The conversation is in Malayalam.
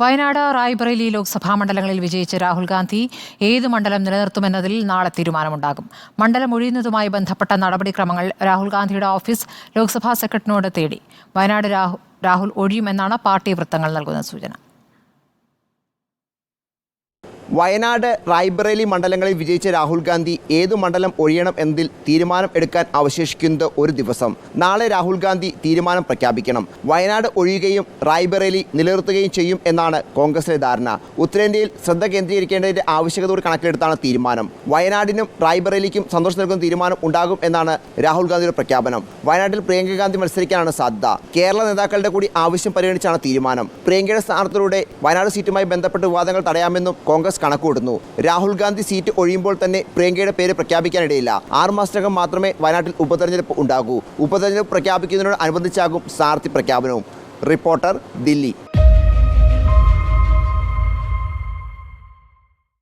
വയനാട് റായ്ബറേലി ലോക്സഭാ മണ്ഡലങ്ങളിൽ വിജയിച്ച രാഹുൽ ഗാന്ധി ഏത് മണ്ഡലം നിലനിർത്തുമെന്നതിൽ നാളെ തീരുമാനമുണ്ടാകും. മണ്ഡലം ഒഴിയുന്നതുമായി ബന്ധപ്പെട്ട നടപടിക്രമങ്ങൾ രാഹുൽ ഗാന്ധിയുടെ ഓഫീസ് ലോക്സഭാ സെക്രട്ടറിയോട് തേടി. വയനാട് രാഹുൽ ഒഴിയുമെന്നാണ് പാർട്ടി വൃത്തങ്ങൾ നൽകുന്ന സൂചന. വയനാട് റായ്ബറേലി മണ്ഡലങ്ങളിൽ വിജയിച്ച രാഹുൽ ഗാന്ധി ഏതു മണ്ഡലം ഒഴിയണം എന്നതിൽ തീരുമാനം എടുക്കാൻ അവശേഷിക്കുന്നത് ഒരു ദിവസം. നാളെ രാഹുൽ ഗാന്ധി തീരുമാനം പ്രഖ്യാപിക്കണം. വയനാട് ഒഴിയുകയും റായ്ബറേലി നിലനിർത്തുകയും ചെയ്യും എന്നാണ് കോൺഗ്രസിലെ ധാരണ. ഉത്തരേന്ത്യയിൽ ശ്രദ്ധ കേന്ദ്രീകരിക്കേണ്ടതിന്റെ ആവശ്യകതയോട് കണക്കിലെടുത്താണ് തീരുമാനം. വയനാടിനും റായ്ബറേലിക്കും സന്തോഷം നൽകുന്ന തീരുമാനം ഉണ്ടാകും എന്നാണ് രാഹുൽ ഗാന്ധിയുടെ പ്രഖ്യാപനം. വയനാട്ടിൽ പ്രിയങ്ക ഗാന്ധി മത്സരിക്കാനാണ് സാധ്യത. കേരള നേതാക്കളുടെ കൂടി ആവശ്യം പരിഗണിച്ചാണ് തീരുമാനം. പ്രിയങ്കയുടെ സ്ഥാനത്തിലൂടെ വയനാട് സീറ്റുമായി ബന്ധപ്പെട്ട വിവാദങ്ങൾ തടയാമെന്നും കോൺഗ്രസ് കണക്കുകൂടുന്നു. രാഹുൽ ഗാന്ധി സീറ്റ് ഒഴിയുമ്പോൾ തന്നെ പ്രിയങ്കയുടെ പേര് പ്രഖ്യാപിക്കാനിടയില്ല. 6 മാസത്തിനകം മാത്രമേ വയനാട്ടിൽ ഉപതെരഞ്ഞെടുപ്പ് ഉണ്ടാകൂ. ഉപതെരഞ്ഞെടുപ്പ് പ്രഖ്യാപിക്കുന്നതിനോട് അനുബന്ധിച്ചാകും സ്ഥാനാർത്ഥി പ്രഖ്യാപനവും. റിപ്പോർട്ടർ, ദില്ലി.